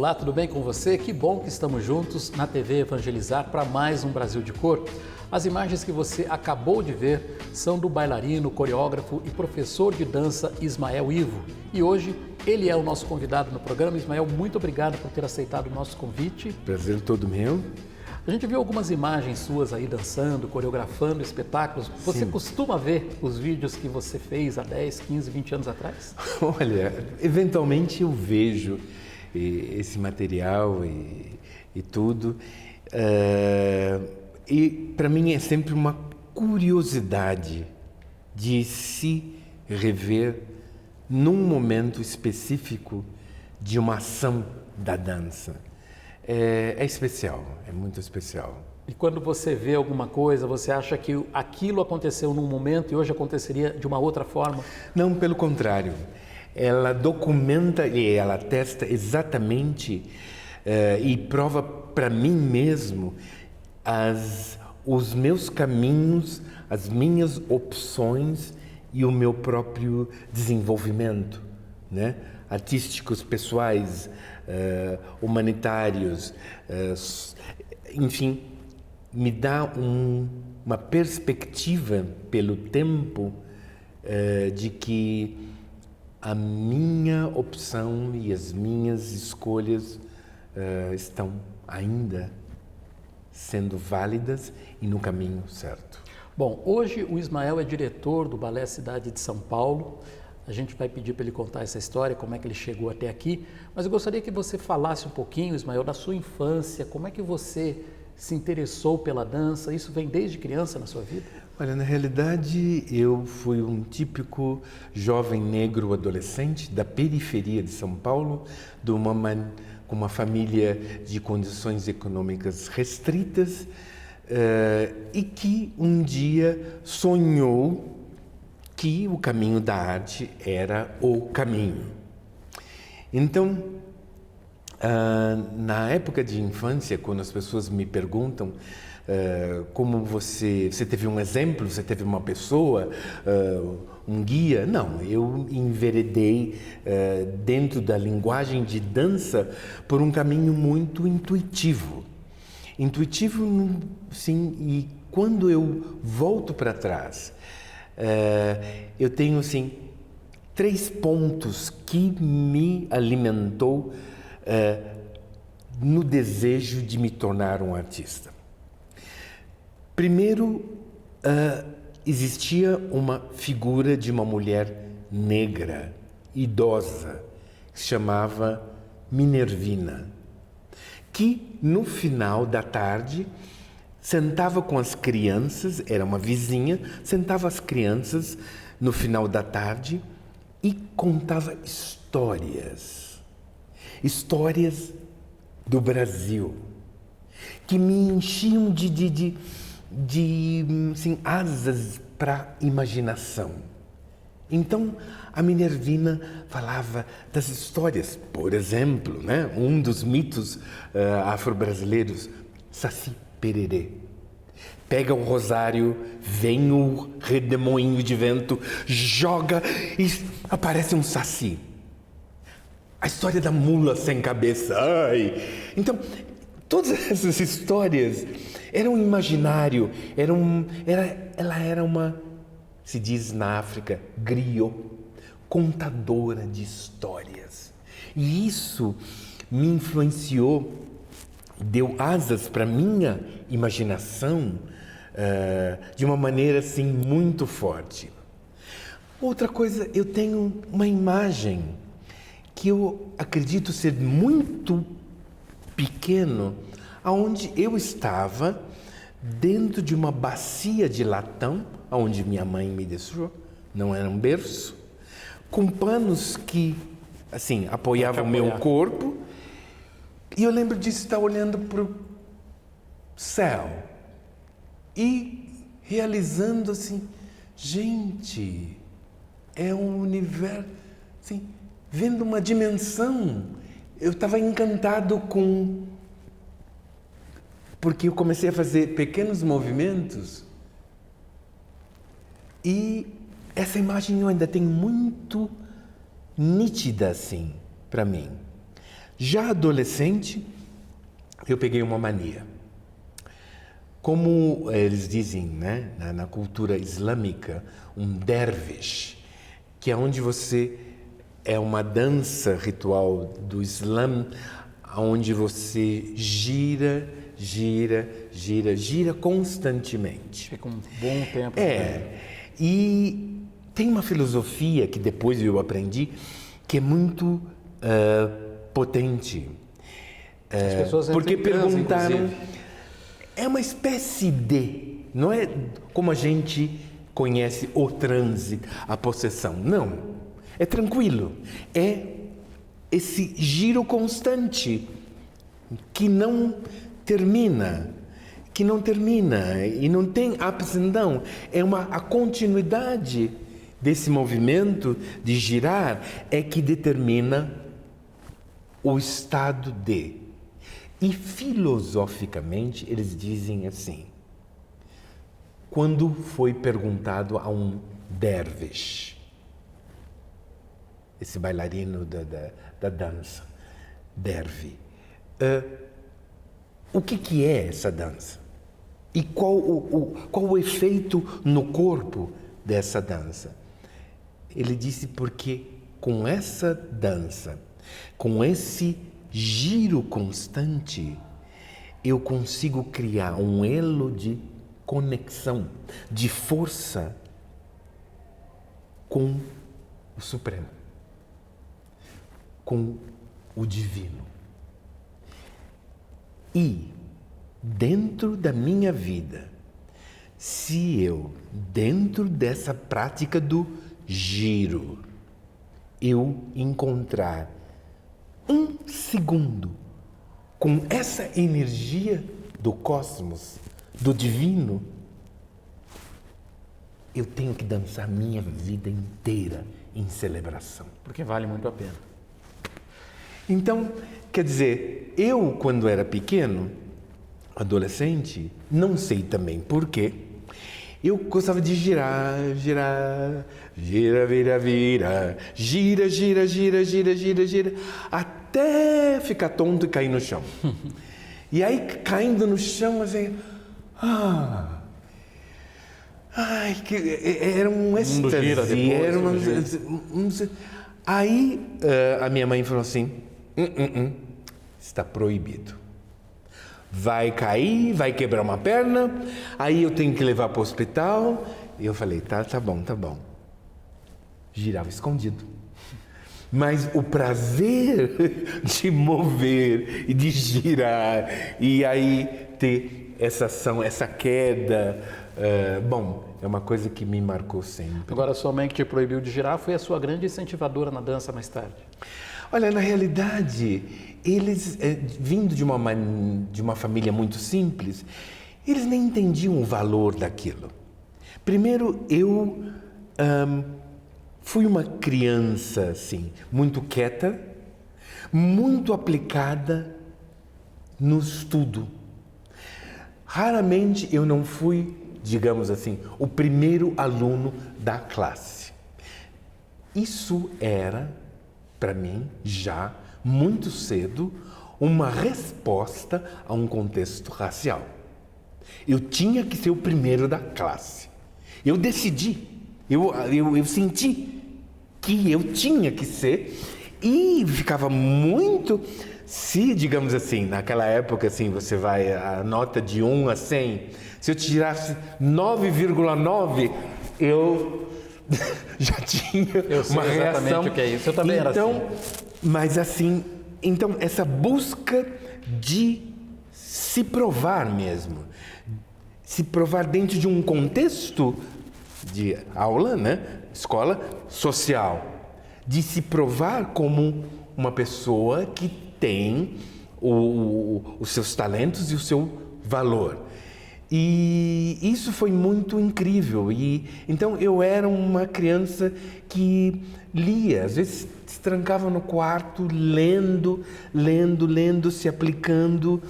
Olá, tudo bem com você? Que bom que estamos juntos na TV Evangelizar para mais um Brasil de Cor. As imagens que você acabou de ver são do bailarino, coreógrafo e professor de dança Ismael Ivo. E hoje ele é o nosso convidado no programa. Ismael, muito obrigado por ter aceitado o nosso convite. Prazer todo meu. A gente viu algumas imagens suas aí dançando, coreografando espetáculos. Você costuma ver os vídeos que você fez há 10, 15, 20 anos atrás? Olha, eventualmente eu vejo esse material e tudo. E para mim é sempre uma curiosidade de se rever num momento específico de uma ação da dança. É especial, é muito especial. E quando você vê alguma coisa, você acha que aquilo aconteceu num momento e hoje aconteceria de uma outra forma? Não, pelo contrário. Ela documenta e ela atesta exatamente e prova para mim mesmo os meus caminhos, as minhas opções e o meu próprio desenvolvimento, né? Artísticos, pessoais, humanitários, enfim, me dá uma perspectiva pelo tempo de que a minha opção e as minhas escolhas estão ainda sendo válidas e no caminho certo. Bom, hoje o Ismael é diretor do Balé Cidade de São Paulo. A gente vai pedir para ele contar essa história, como é que ele chegou até aqui. Mas eu gostaria que você falasse um pouquinho, Ismael, da sua infância. Como é que você se interessou pela dança? Isso vem desde criança na sua vida? Olha, na realidade, eu fui um típico jovem negro adolescente da periferia de São Paulo, com uma família de condições econômicas restritas e que um dia sonhou que o caminho da arte era o caminho. Então, na época de infância, quando as pessoas me perguntam como você teve um exemplo, você teve uma pessoa, um guia? Não, eu enveredei dentro da linguagem de dança por um caminho muito intuitivo. Intuitivo, sim, e quando eu volto para trás, eu tenho, assim, 3 pontos que me alimentou no desejo de me tornar um artista. Primeiro, existia uma figura de uma mulher negra, idosa, que se chamava Minervina, que no final da tarde sentava com as crianças, era uma vizinha, sentava as crianças no final da tarde e contava histórias do Brasil, que me enchiam de assim, asas para a imaginação. Então, a Minervina falava das histórias, por exemplo, né, um dos mitos afro-brasileiros, Saci Pererê. Pega o rosário, vem o redemoinho de vento, joga e aparece um saci. A história da mula sem cabeça. Ai. Então, todas essas histórias eram um imaginário, ela era uma, se diz na África, griot, contadora de histórias. E isso me influenciou, deu asas para minha imaginação de uma maneira assim muito forte. Outra coisa, eu tenho uma imagem que eu acredito ser muito pequeno, aonde eu estava dentro de uma bacia de latão, onde minha mãe me deixou, não era um berço, com panos que assim apoiavam o meu corpo. E eu lembro de estar olhando para o céu e realizando assim, gente, é um universo, assim, vendo uma dimensão. Eu estava encantado porque eu comecei a fazer pequenos movimentos e essa imagem eu ainda tenho muito nítida assim para mim. Já adolescente, eu peguei uma mania. Como eles dizem, né, na cultura islâmica, um dervish, que é onde você é uma dança ritual do Islã, onde você gira constantemente. Fica um bom tempo. E tem uma filosofia que depois eu aprendi que é muito potente. As pessoas porque entram em transe, perguntaram, inclusive. é uma espécie de, não é como a gente conhece o transe, a possessão, não, é tranquilo, é esse giro constante que não termina e não tem ups and down, é a continuidade desse movimento de girar é que determina o estado de. E filosoficamente eles dizem assim, quando foi perguntado a um dervish, esse bailarino da dança, dervi, o que é essa dança? E qual o efeito no corpo dessa dança? Ele disse porque com essa dança, com esse giro constante, eu consigo criar um elo de conexão, de força com o Supremo, com o Divino. E dentro da minha vida, se eu, dentro dessa prática do giro, eu encontrar um segundo com essa energia do cosmos, do divino, eu tenho que dançar minha vida inteira em celebração. Porque vale muito a pena. Então, quer dizer, eu quando era pequeno, adolescente, não sei também porquê, eu gostava de girar, gira, até ficar tonto e cair no chão. E aí, caindo no chão, assim, era um êxtase, era Aí, a minha mãe falou assim, está proibido. Vai cair, vai quebrar uma perna, aí eu tenho que levar para o hospital. E eu falei, tá bom. Girava escondido. Mas o prazer de mover e de girar, e aí ter essa ação, essa queda, é uma coisa que me marcou sempre. Agora, sua mãe que te proibiu de girar foi a sua grande incentivadora na dança mais tarde? Olha, na realidade, eles, vindo de uma família muito simples, eles nem entendiam o valor daquilo. Primeiro, eu fui uma criança, assim, muito quieta, muito aplicada no estudo. Raramente eu não fui, digamos assim, o primeiro aluno da classe. Isso era, para mim, já muito cedo, uma resposta a um contexto racial. Eu tinha que ser o primeiro da classe. Eu decidi, eu senti que eu tinha que ser e ficava muito... Se, digamos assim, naquela época, assim, você vai a nota de 1 a 100, se eu tirasse 9,9, eu já tinha uma reação. Exatamente o que é isso. Eu também era assim. Mas assim, então essa busca de se provar mesmo, se provar dentro de um contexto de aula, né, escola social, de se provar como uma pessoa que tem os seus talentos e o seu valor. E isso foi muito incrível. E então eu era uma criança que lia, às vezes se trancava no quarto lendo, se aplicando.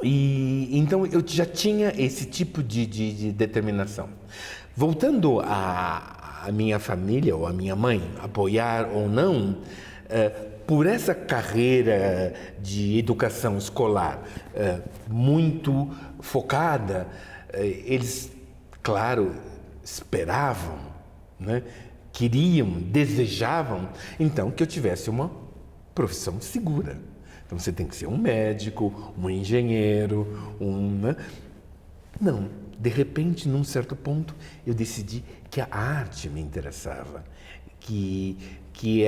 E então eu já tinha esse tipo de determinação. Voltando à minha família ou à minha mãe, apoiar ou não, por essa carreira de educação escolar muito focada, eles, claro, esperavam, né? Queriam, desejavam, então, que eu tivesse uma profissão segura. Então, você tem que ser um médico, um engenheiro, né? Não, de repente, num certo ponto, eu decidi que a arte me interessava, que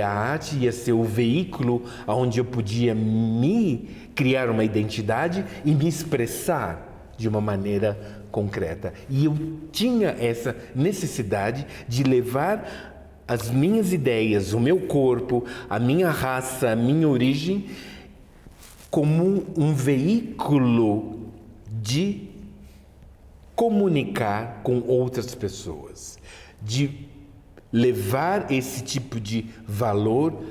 a arte ia ser o veículo onde eu podia me criar uma identidade e me expressar de uma maneira concreta. E eu tinha essa necessidade de levar as minhas ideias, o meu corpo, a minha raça, a minha origem, como um veículo de comunicar com outras pessoas, de levar esse tipo de valor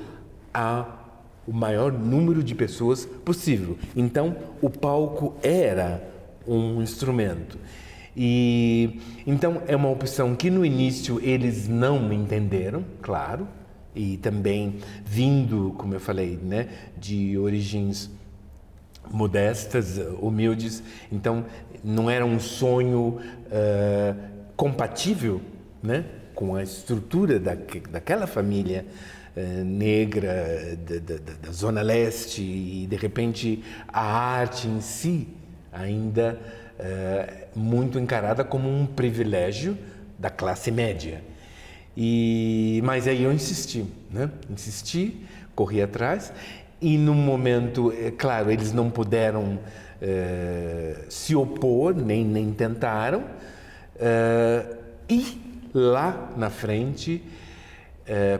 ao maior número de pessoas possível. Então, o palco era um instrumento. E então é uma opção que no início eles não me entenderam, claro, e também vindo, como eu falei, né, de origens modestas, humildes, então não era um sonho compatível, né, com a estrutura daquela família negra da Zona Leste, e de repente a arte em si ainda muito encarada como um privilégio da classe média. Mas aí eu insisti, né? Insisti, corri atrás, e no momento, claro, eles não puderam se opor, nem tentaram, e lá na frente,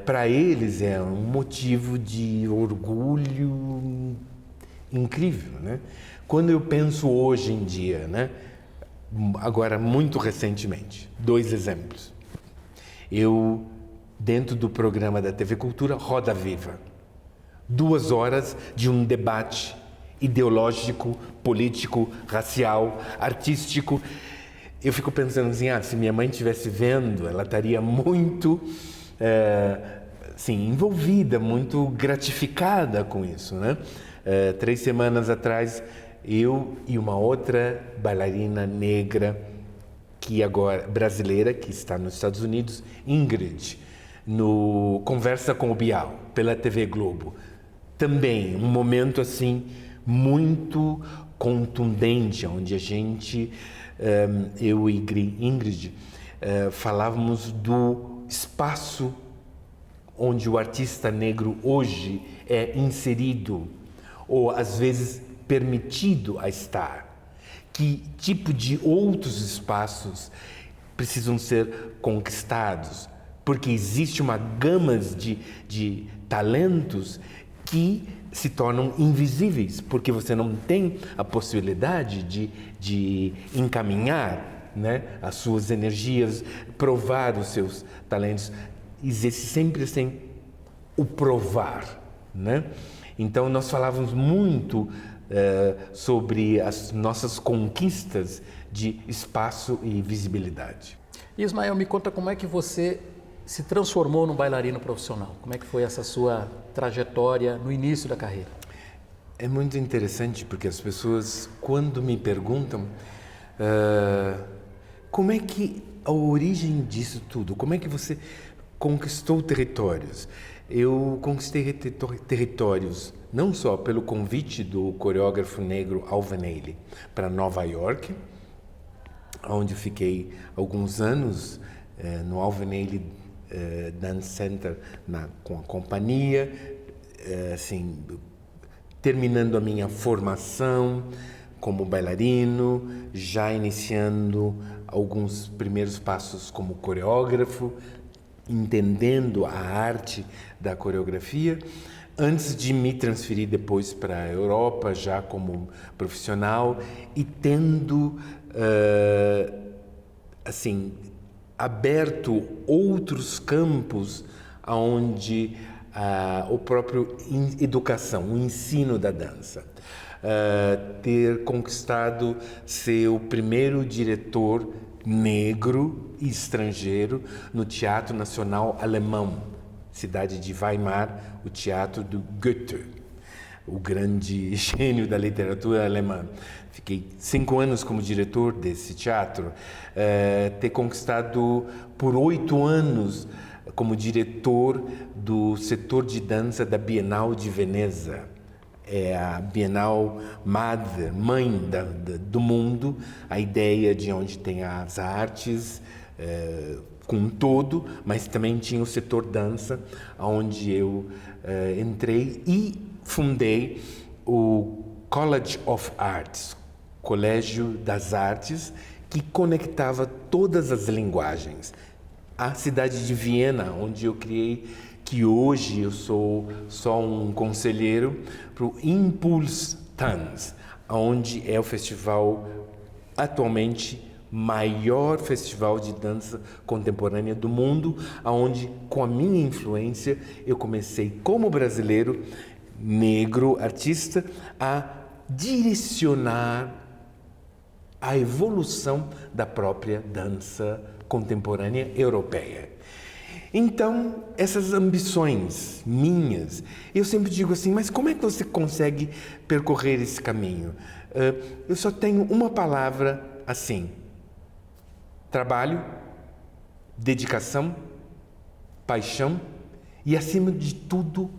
para eles é um motivo de orgulho incrível, né? Quando eu penso hoje em dia, né? Agora muito recentemente, 2 exemplos. Eu, dentro do programa da TV Cultura, Roda Viva, 2 horas de um debate ideológico, político, racial, artístico. Eu fico pensando assim, se minha mãe estivesse vendo, ela estaria muito envolvida, muito gratificada com isso, né? 3 semanas atrás, eu e uma outra bailarina negra, que agora brasileira, que está nos Estados Unidos, Ingrid, no Conversa com o Bial, pela TV Globo. Também um momento assim muito contundente, onde a gente, eu e Ingrid, falávamos do espaço onde o artista negro hoje é inserido, ou às vezes permitido a estar. Que tipo de outros espaços precisam ser conquistados? Porque existe uma gama de talentos que se tornam invisíveis, porque você não tem a possibilidade de encaminhar, né, as suas energias, provar os seus talentos. Existe sempre assim o provar, né? Então nós falávamos muito sobre as nossas conquistas de espaço e visibilidade. Ismael, me conta como é que você se transformou num bailarino profissional. Como é que foi essa sua trajetória no início da carreira? É muito interessante porque as pessoas, quando me perguntam como é que a origem disso tudo, como é que você conquistou territórios? Eu conquistei territórios não só pelo convite do coreógrafo negro Alvin Ailey para Nova York, onde fiquei alguns anos no Alvin Ailey Dance Center com a companhia, assim, terminando a minha formação como bailarino, já iniciando alguns primeiros passos como coreógrafo, entendendo a arte da coreografia, antes de me transferir depois para a Europa, já como profissional, e tendo, assim, aberto outros campos onde o próprio educação, o ensino da dança. Ter conquistado ser o primeiro diretor negro e estrangeiro no Teatro Nacional Alemão, cidade de Weimar, o teatro do Goethe, o grande gênio da literatura alemã. Fiquei 5 anos como diretor desse teatro, ter conquistado por 8 anos como diretor do setor de dança da Bienal de Veneza. É a Bienal Madre, mãe do mundo, a ideia de onde tem as artes com um todo, mas também tinha o setor dança, onde eu entrei e fundei o College of Arts, Colégio das Artes, que conectava todas as linguagens. A cidade de Viena, onde eu criei, que hoje eu sou só um conselheiro, para o Impuls Tanz, onde é o festival atualmente maior festival de dança contemporânea do mundo, onde com a minha influência eu comecei como brasileiro, negro, artista, a direcionar a evolução da própria dança contemporânea europeia. Então, essas ambições minhas, eu sempre digo assim, mas como é que você consegue percorrer esse caminho? Eu só tenho uma palavra assim: trabalho, dedicação, paixão e, acima de tudo,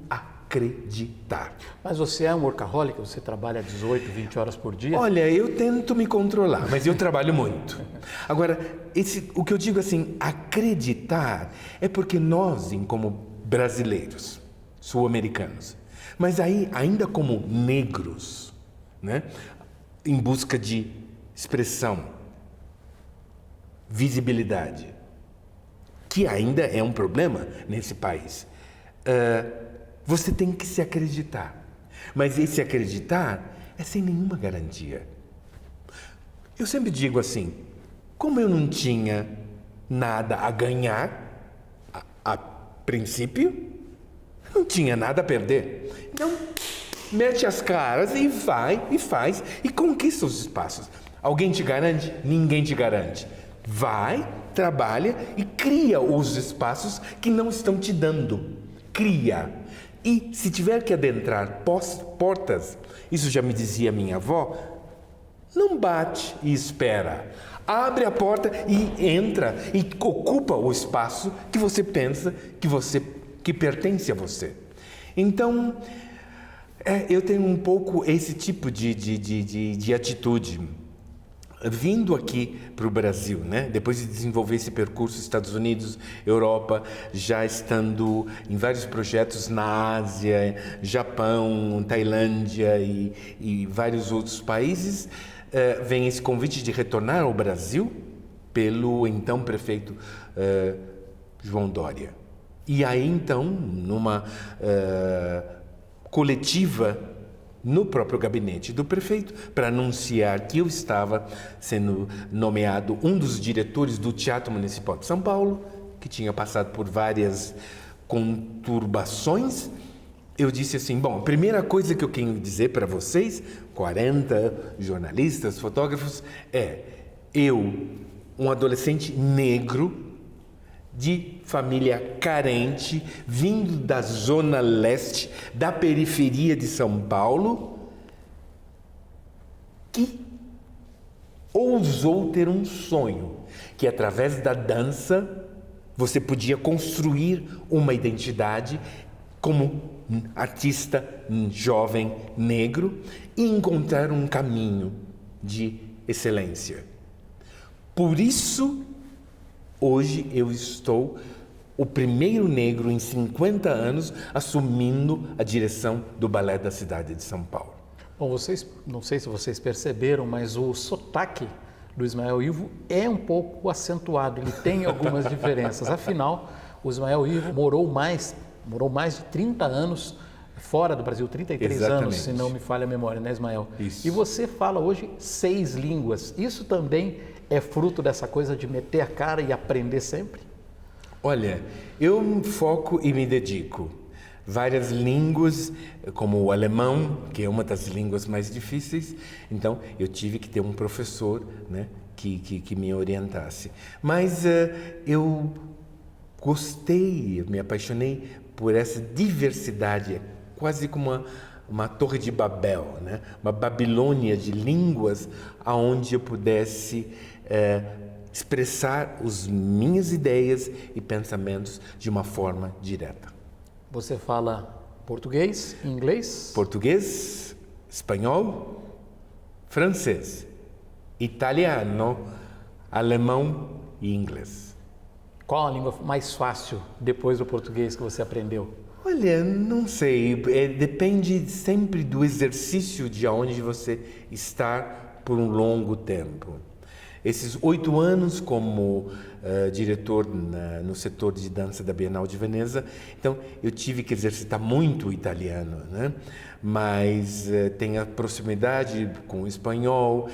acreditar. Mas você é um workaholic? Você trabalha 18, 20 horas por dia? Olha, eu tento me controlar, mas eu trabalho muito. Agora, o que eu digo assim, acreditar, é porque nós, como brasileiros, sul-americanos, mas aí ainda como negros, né, em busca de expressão, visibilidade, que ainda é um problema nesse país, você tem que se acreditar. Mas esse acreditar é sem nenhuma garantia. Eu sempre digo assim, como eu não tinha nada a ganhar, a princípio, não tinha nada a perder. Então, mete as caras e vai, e faz, e conquista os espaços. Alguém te garante? Ninguém te garante. Vai, trabalha e cria os espaços que não estão te dando. Cria. E se tiver que adentrar portas, isso já me dizia minha avó, não bate e espera. Abre a porta e entra e ocupa o espaço que você pensa que pertence a você. Então, eu tenho um pouco esse tipo de atitude. Vindo aqui para o Brasil, né? Depois de desenvolver esse percurso Estados Unidos, Europa, já estando em vários projetos na Ásia, Japão, Tailândia e vários outros países, vem esse convite de retornar ao Brasil pelo então prefeito João Dória. E aí então, numa coletiva no próprio gabinete do prefeito, para anunciar que eu estava sendo nomeado um dos diretores do Teatro Municipal de São Paulo, que tinha passado por várias conturbações, eu disse assim, bom, a primeira coisa que eu quero dizer para vocês, 40 jornalistas, fotógrafos, eu, um adolescente negro, de família carente, vindo da zona leste, da periferia de São Paulo, que ousou ter um sonho, que através da dança você podia construir uma identidade como artista jovem negro e encontrar um caminho de excelência. Por isso, hoje eu estou o primeiro negro em 50 anos assumindo a direção do Balé da cidade de São Paulo. Bom, vocês, não sei se vocês perceberam, mas o sotaque do Ismael Ivo é um pouco acentuado, ele tem algumas diferenças. Afinal, o Ismael Ivo morou mais de 30 anos fora do Brasil, 33 Exatamente. anos, se não me falha a memória, né, Ismael? Isso. E você fala hoje 6 línguas. Isso também é fruto dessa coisa de meter a cara e aprender sempre? Olha, eu foco e me dedico. Várias línguas, como o alemão, que é uma das línguas mais difíceis, então eu tive que ter um professor, né, que me orientasse. Mas eu gostei, me apaixonei por essa diversidade, é quase como uma torre de Babel, né? Uma Babilônia de línguas aonde eu pudesse expressar as minhas ideias e pensamentos de uma forma direta. Você fala português, inglês? Português, espanhol, francês, italiano, alemão e inglês. Qual a língua mais fácil depois do português que você aprendeu? Olha, não sei, depende sempre do exercício de onde você está por um longo tempo. Esses 8 anos como diretor no setor de dança da Bienal de Veneza, então eu tive que exercitar muito o italiano, né? Mas tem a proximidade com o espanhol.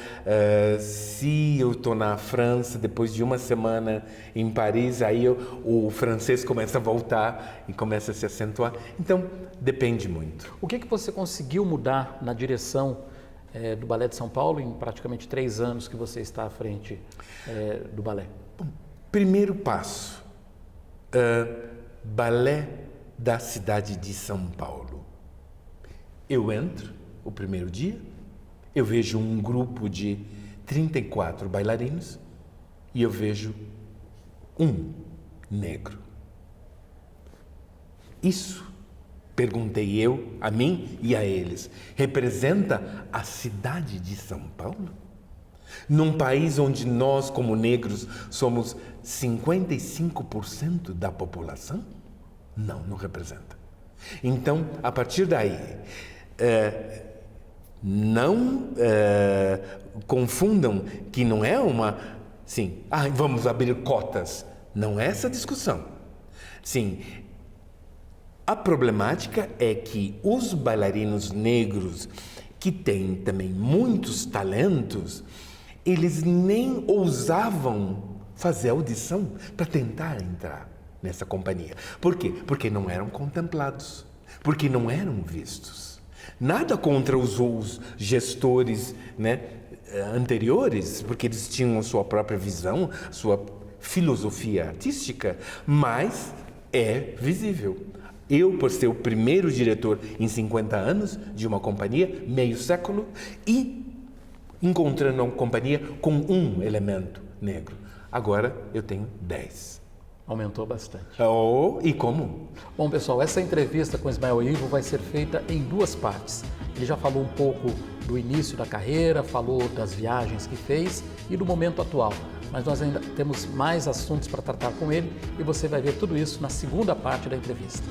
Se eu estou na França, depois de uma semana em Paris, aí o francês começa a voltar e começa a se acentuar. Então, depende muito. O que você conseguiu mudar na direção do Balé de São Paulo em praticamente 3 anos que você está à frente do balé? Bom, primeiro passo, balé da cidade de São Paulo. Eu entro o primeiro dia, eu vejo um grupo de 34 bailarinos e eu vejo um negro. Isso, perguntei eu a mim e a eles, representa a cidade de São Paulo? Num país onde nós, como negros, somos 55% da população? Não, não representa. Então, a partir daí, não confundam que não é sim, vamos abrir cotas. Não é essa a discussão. Sim, a problemática é que os bailarinos negros, que têm também muitos talentos, eles nem ousavam fazer audição para tentar entrar nessa companhia. Por quê? Porque não eram contemplados, porque não eram vistos. Nada contra os gestores, né, anteriores, porque eles tinham a sua própria visão, sua filosofia artística, mas é visível. Eu, por ser o primeiro diretor em 50 anos de uma companhia, meio século, e encontrando uma companhia com um elemento negro. Agora eu tenho 10. Aumentou bastante. E como? Bom, pessoal, essa entrevista com Ismael Ivo vai ser feita em 2 partes. Ele já falou um pouco do início da carreira, falou das viagens que fez e do momento atual. Mas nós ainda temos mais assuntos para tratar com ele e você vai ver tudo isso na segunda parte da entrevista.